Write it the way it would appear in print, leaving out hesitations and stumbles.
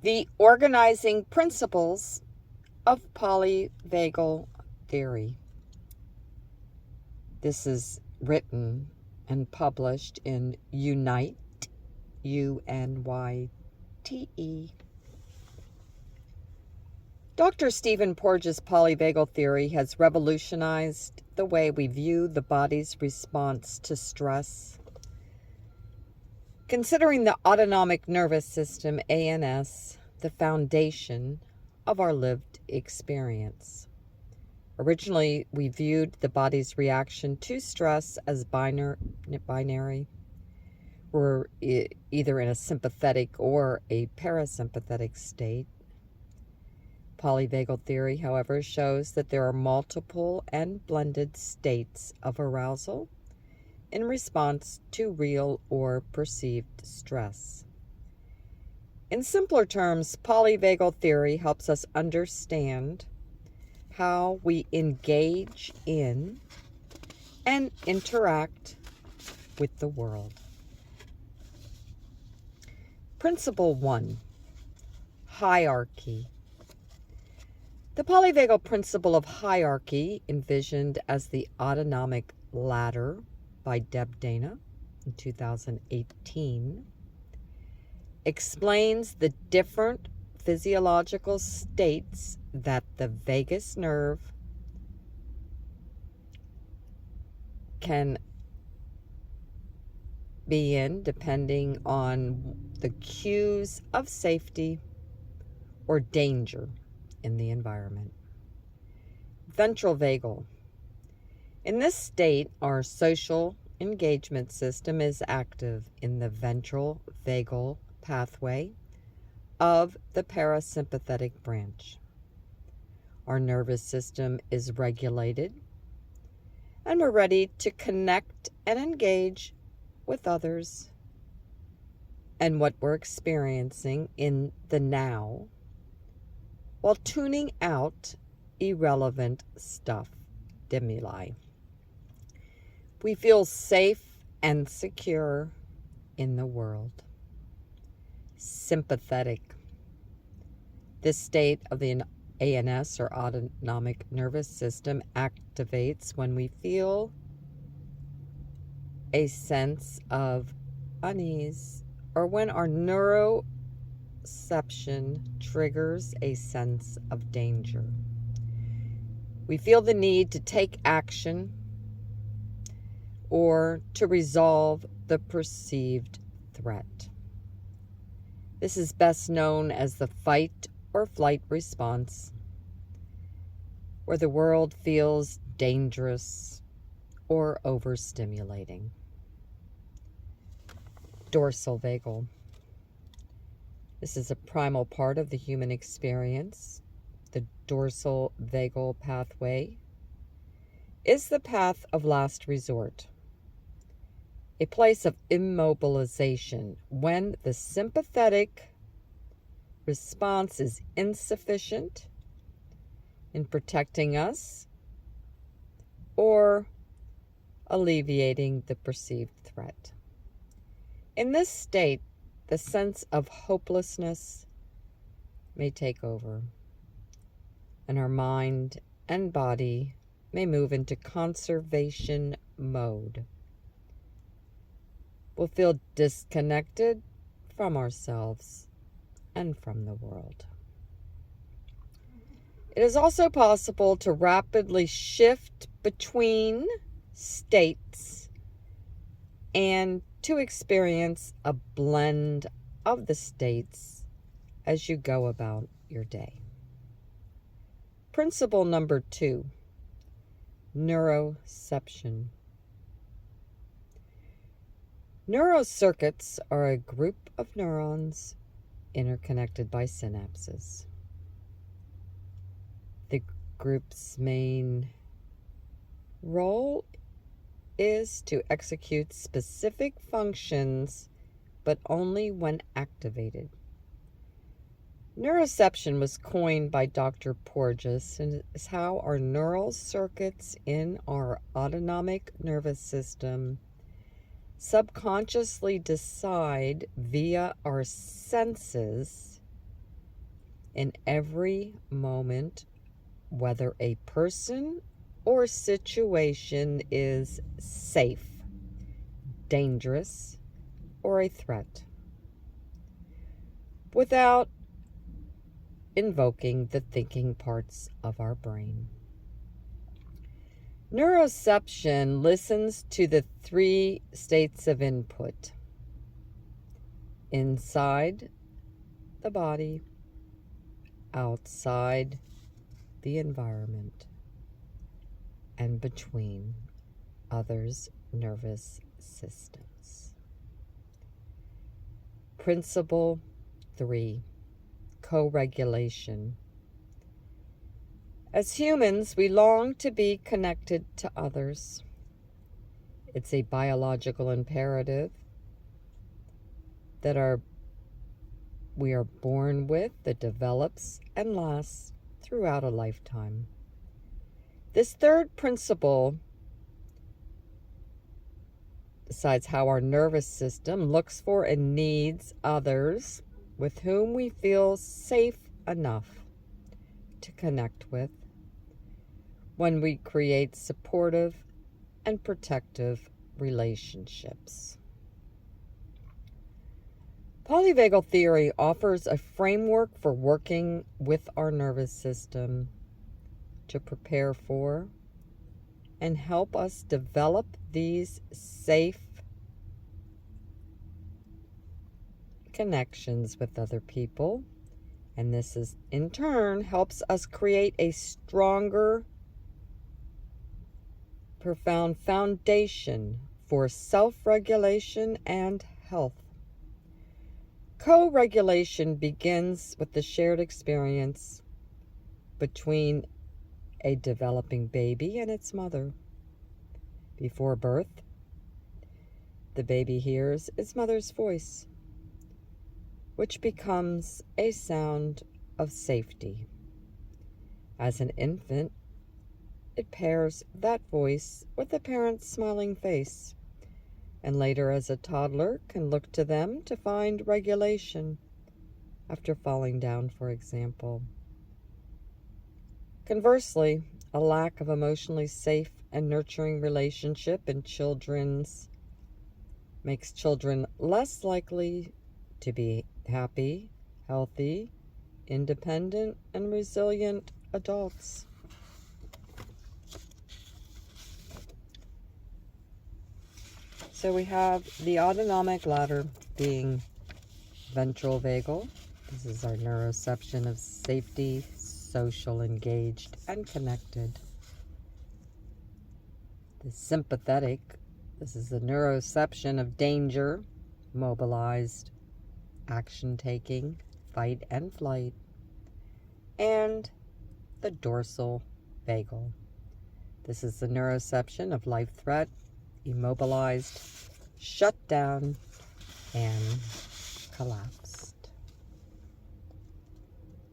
The organizing principles of polyvagal theory. This is written and published in Unite, UNYTE. Dr. Stephen Porges' polyvagal theory has revolutionized the way we view the body's response to stress. Considering the autonomic nervous system, ANS, the foundation of our lived experience. Originally, we viewed the body's reaction to stress as binary. We're either in a sympathetic or a parasympathetic state. Polyvagal theory, however, shows that there are multiple and blended states of arousal in response to real or perceived stress. In simpler terms, polyvagal theory helps us understand how we engage in and interact with the world. Principle 1, hierarchy. The polyvagal principle of hierarchy, envisioned as the autonomic ladder by Deb Dana in 2018, explains the different physiological states that the vagus nerve can be in depending on the cues of safety or danger in the environment. Ventral vagal. In this state, our social engagement system is active in the ventral vagal pathway of the parasympathetic branch. Our nervous system is regulated, and we're ready to connect and engage with others and what we're experiencing in the now, while tuning out irrelevant stimuli. We feel safe and secure in the world. Sympathetic. This state of the ANS, or autonomic nervous system, activates when we feel a sense of unease or when our neuroception triggers a sense of danger. We feel the need to take action or to resolve the perceived threat. This is best known as the fight or flight response, where the world feels dangerous or overstimulating. Dorsal vagal. This is a primal part of the human experience. The dorsal vagal pathway is the path of last resort, a place of immobilization when the sympathetic response is insufficient in protecting us or alleviating the perceived threat. In this state, the sense of hopelessness may take over, and our mind and body may move into conservation mode. We'll feel disconnected from ourselves and from the world. It is also possible to rapidly shift between states and to experience a blend of the states as you go about your day. Principle number 2, neuroception. Neurocircuits are a group of neurons interconnected by synapses. The group's main role is to execute specific functions, but only when activated. Neuroception was coined by Dr. Porges and is how our neural circuits in our autonomic nervous system subconsciously decide via our senses in every moment, whether a person or situation is safe, dangerous, or a threat, without invoking the thinking parts of our brain. Neuroception listens to the three states of input: inside the body, outside the environment, and between others' nervous systems. Principle 3, co-regulation. As humans, we long to be connected to others. It's a biological imperative that we are born with, that develops and lasts throughout a lifetime. This third principle decides how our nervous system looks for and needs others with whom we feel safe enough to connect with, when we create supportive and protective relationships. Polyvagal theory offers a framework for working with our nervous system to prepare for and help us develop these safe connections with other people. And this is, in turn, helps us create a stronger, profound foundation for self-regulation and health. Co-regulation begins with the shared experience between a developing baby and its mother. Before birth, the baby hears its mother's voice, which becomes a sound of safety. As an infant, it pairs that voice with the parent's smiling face, and later as a toddler can look to them to find regulation after falling down, for example. Conversely, a lack of emotionally safe and nurturing relationship in children's makes children less likely to be happy, healthy, independent, and resilient adults. So we have the autonomic ladder being ventral vagal. This is our neuroception of safety, social, engaged, and connected. The sympathetic, this is the neuroception of danger, mobilized, action-taking, fight and flight. And the dorsal vagal. This is the neuroception of life threat, immobilized, shut down, and collapse.